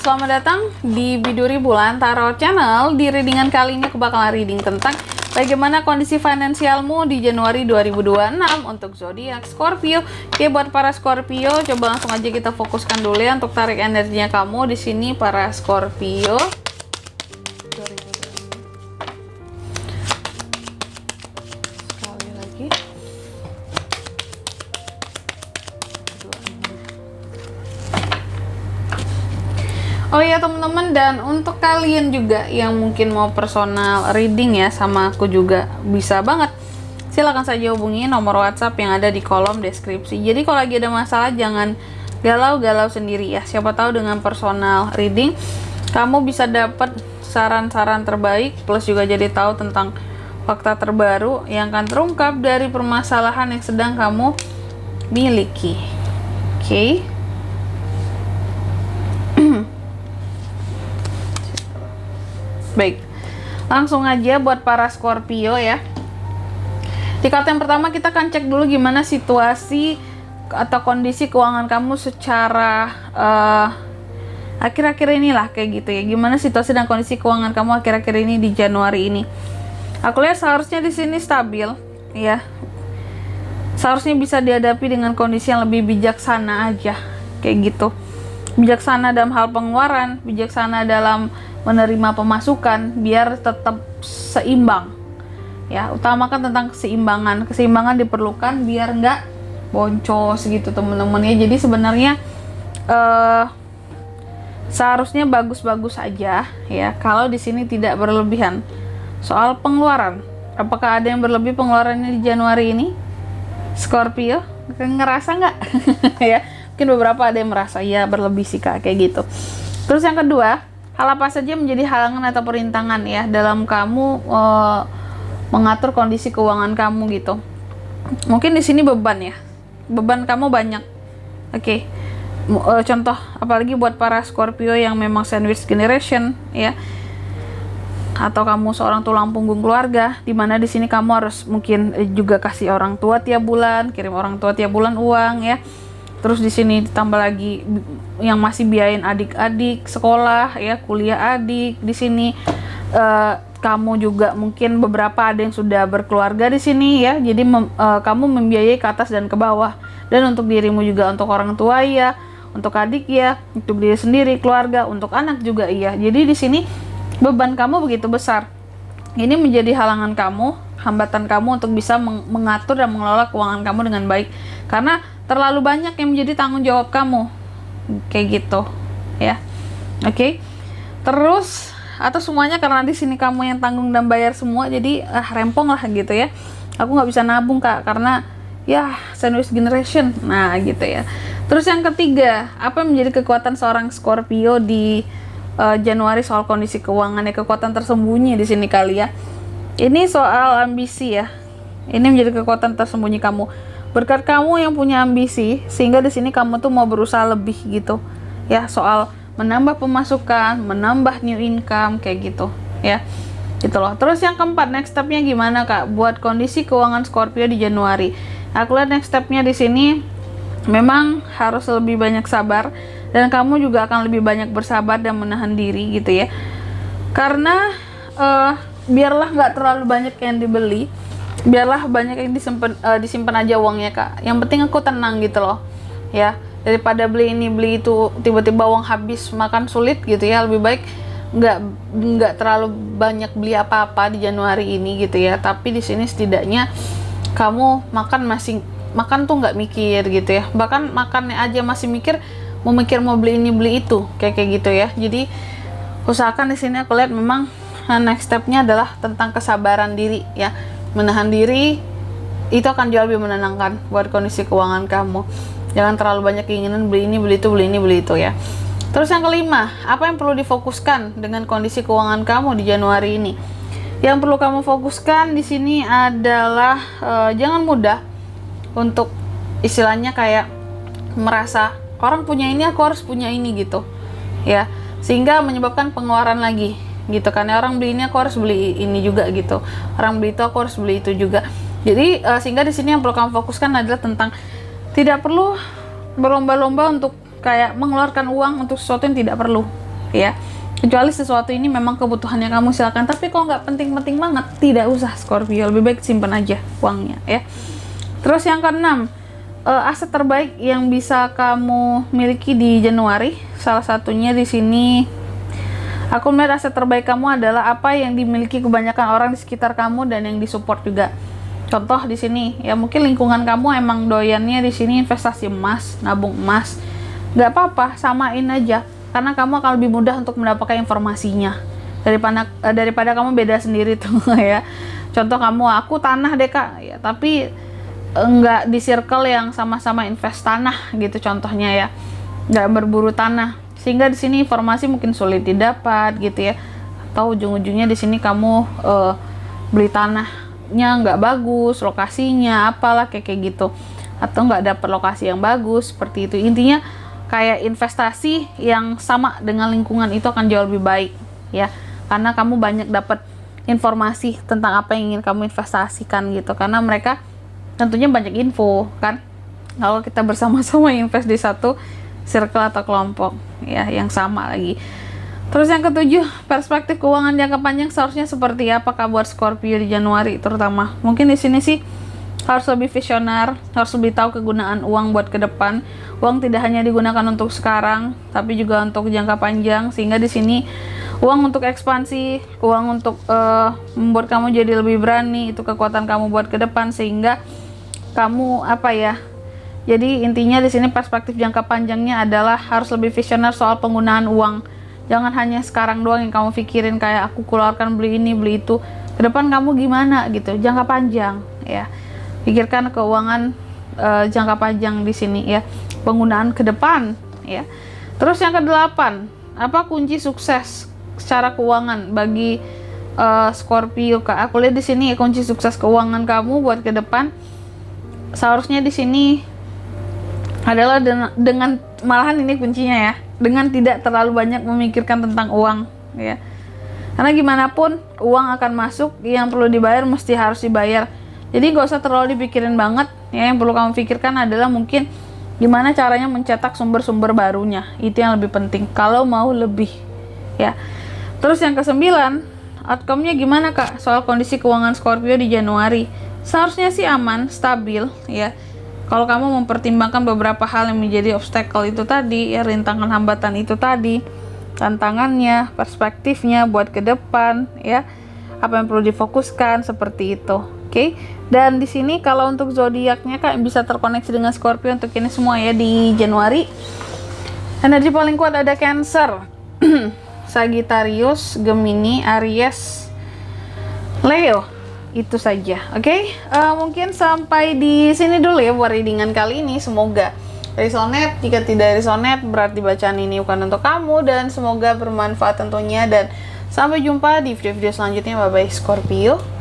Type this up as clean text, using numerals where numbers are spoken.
selamat datang di Biduri Bulan Tarot Channel. Di readingan kali ini aku bakalan reading tentang bagaimana kondisi finansialmu di Januari 2026 untuk zodiak Scorpio. Oke, buat para Scorpio, coba langsung aja kita fokuskan dulu ya untuk tarik energinya kamu di sini para Scorpio. Sekali lagi. Oh iya teman-teman, dan untuk kalian juga yang mungkin mau personal reading ya sama aku juga bisa banget. Silahkan saja hubungi nomor WhatsApp yang ada di kolom deskripsi. Jadi kalau lagi ada masalah jangan galau-galau sendiri ya. Siapa tahu dengan personal reading kamu bisa dapat saran-saran terbaik, plus juga jadi tahu tentang fakta terbaru yang akan terungkap dari permasalahan yang sedang kamu miliki. Oke. Baik, langsung aja buat para Scorpio ya. Di kartu yang pertama kita akan cek dulu gimana situasi atau kondisi keuangan kamu secara akhir-akhir inilah kayak gitu ya. Gimana situasi dan kondisi keuangan kamu akhir-akhir ini di Januari ini. Aku lihat seharusnya di sini stabil ya. Seharusnya bisa dihadapi dengan kondisi yang lebih bijaksana aja kayak gitu. Bijaksana dalam hal pengeluaran, bijaksana dalam menerima pemasukan biar tetap seimbang ya. Utamakan tentang keseimbangan diperlukan biar nggak boncos gitu teman-teman ya. Jadi sebenarnya seharusnya bagus-bagus aja ya kalau di sini tidak berlebihan. Soal pengeluaran, apakah ada yang berlebih pengeluarannya di Januari ini Scorpio? Ngerasa nggak? Ya mungkin beberapa ada yang merasa ya berlebih sih kak kayak gitu. Terus yang kedua, hal apa saja menjadi halangan atau perintangan ya dalam kamu mengatur kondisi keuangan kamu gitu. Mungkin di sini beban ya, beban kamu banyak. Oke. Contoh apalagi buat para Scorpio yang memang sandwich generation ya, atau kamu seorang tulang punggung keluarga, dimana di sini kamu harus mungkin juga kasih orang tua tiap bulan, kirim orang tua tiap bulan uang ya. Terus di sini ditambah lagi yang masih biayain adik-adik sekolah ya, kuliah adik di sini. Kamu juga mungkin beberapa ada yang sudah berkeluarga di sini ya. Jadi kamu membiayai ke atas dan ke bawah. Dan untuk dirimu juga, untuk orang tua ya, untuk adik ya, untuk diri sendiri, keluarga, untuk anak juga iya. Jadi di sini beban kamu begitu besar. Ini menjadi halangan kamu, hambatan kamu untuk bisa mengatur dan mengelola keuangan kamu dengan baik. Karena terlalu banyak yang menjadi tanggung jawab kamu kayak gitu ya. Oke. Terus atau semuanya karena di sini kamu yang tanggung dan bayar semua, jadi rempong lah gitu ya. Aku nggak bisa nabung kak karena ya sandwich generation. Nah gitu ya. Terus yang ketiga, apa yang menjadi kekuatan seorang Scorpio di Januari soal kondisi keuangannya, kekuatan tersembunyi di sini kali ya. Ini soal ambisi ya. Ini menjadi kekuatan tersembunyi kamu. Berkat kamu yang punya ambisi, sehingga di sini kamu tuh mau berusaha lebih gitu ya, soal menambah pemasukan, menambah new income kayak gitu ya, gitu loh. Terus yang keempat, next stepnya gimana kak buat kondisi keuangan Scorpio di Januari? Aku lihat next stepnya di sini memang harus lebih banyak sabar, dan kamu juga akan lebih banyak bersabar dan menahan diri gitu ya, karena biarlah nggak terlalu banyak yang dibeli, biarlah banyak yang disimpan aja uangnya kak. Yang penting aku tenang gitu loh ya, daripada beli ini beli itu tiba-tiba uang habis makan sulit gitu ya. Lebih baik nggak terlalu banyak beli apa-apa di Januari ini gitu ya. Tapi di sini setidaknya kamu makan tuh nggak mikir gitu ya, bahkan makannya aja masih mau beli ini beli itu kayak gitu ya. Jadi usahakan di sini aku lihat memang next stepnya adalah tentang kesabaran diri ya. Menahan diri itu akan jauh lebih menenangkan buat kondisi keuangan kamu. Jangan terlalu banyak keinginan beli ini beli itu beli ini beli itu ya. Terus yang kelima, apa yang perlu difokuskan dengan kondisi keuangan kamu di Januari ini? Yang perlu kamu fokuskan di sini adalah jangan mudah untuk istilahnya kayak merasa orang punya ini aku harus punya ini gitu ya, sehingga menyebabkan pengeluaran lagi gitu kan ya. Orang beli ini aku harus beli ini juga gitu, orang beli itu aku harus beli itu juga. Jadi sehingga di sini yang perlu kamu fokuskan adalah tentang tidak perlu berlomba-lomba untuk kayak mengeluarkan uang untuk sesuatu yang tidak perlu ya. Kecuali sesuatu ini memang kebutuhan yang kamu, silakan. Tapi kalau nggak penting-penting banget, tidak usah Scorpio, lebih baik simpan aja uangnya ya. Terus yang keenam, aset terbaik yang bisa kamu miliki di Januari, salah satunya di sini aku melihat aset terbaik kamu adalah apa yang dimiliki kebanyakan orang di sekitar kamu dan yang disupport juga. Contoh di sini ya, mungkin lingkungan kamu emang doyannya di sini investasi emas, nabung emas, nggak apa-apa, samain aja, karena kamu akan lebih mudah untuk mendapatkan informasinya daripada kamu beda sendiri tuh ya. Contoh kamu, aku tanah deh kak, ya tapi enggak di circle yang sama-sama invest tanah gitu contohnya ya, nggak berburu tanah, sehingga di sini informasi mungkin sulit didapat gitu ya. Atau ujung-ujungnya di sini kamu beli tanahnya nggak bagus, lokasinya apalah kayak gitu, atau nggak dapet lokasi yang bagus seperti itu. Intinya kayak investasi yang sama dengan lingkungan itu akan jauh lebih baik ya, karena kamu banyak dapat informasi tentang apa yang ingin kamu investasikan gitu, karena mereka tentunya banyak info kan kalau kita bersama-sama invest di satu circle atau kelompok ya yang sama lagi. Terus yang ketujuh, perspektif keuangan jangka panjang seharusnya seperti apakah buat Scorpio di Januari terutama. Mungkin di sini sih harus lebih visioner, harus lebih tahu kegunaan uang buat ke depan. Uang tidak hanya digunakan untuk sekarang, tapi juga untuk jangka panjang, sehingga di sini uang untuk ekspansi, uang untuk membuat kamu jadi lebih berani, itu kekuatan kamu buat ke depan, sehingga kamu apa ya, jadi intinya di sini perspektif jangka panjangnya adalah harus lebih visioner soal penggunaan uang. Jangan hanya sekarang doang yang kamu pikirin, kayak aku keluarkan beli ini beli itu, ke depan kamu gimana gitu, jangka panjang ya. Pikirkan keuangan jangka panjang di sini ya, penggunaan ke depan ya. Terus yang kedelapan, apa kunci sukses secara keuangan bagi Scorpio kak? Aku lihat di sini kunci sukses keuangan kamu buat ke depan seharusnya di sini adalah dengan malahan ini kuncinya ya, dengan tidak terlalu banyak memikirkan tentang uang ya. Karena gimana pun uang akan masuk, yang perlu dibayar mesti harus dibayar. Jadi gak usah terlalu dipikirin banget ya, yang perlu kamu pikirkan adalah mungkin gimana caranya mencetak sumber-sumber barunya. Itu yang lebih penting kalau mau lebih ya. Terus yang kesembilan, outcome-nya gimana kak soal kondisi keuangan Scorpio di Januari? Seharusnya sih aman, stabil ya. Kalau kamu mempertimbangkan beberapa hal yang menjadi obstacle itu tadi ya, rintangan hambatan itu tadi, tantangannya, perspektifnya buat ke depan ya, apa yang perlu difokuskan seperti itu. Oke. Dan di sini kalau untuk zodiaknya kak bisa terkoneksi dengan Scorpio untuk ini semua ya di Januari. Energi paling kuat ada Cancer, Sagittarius, Gemini, Aries, Leo. Itu saja, oke? Mungkin sampai di sini dulu ya buat readingan kali ini. Semoga resonate. Jika tidak resonate, berarti bacaan ini bukan untuk kamu, dan semoga bermanfaat tentunya. Dan sampai jumpa di video-video selanjutnya. Bye bye Scorpio.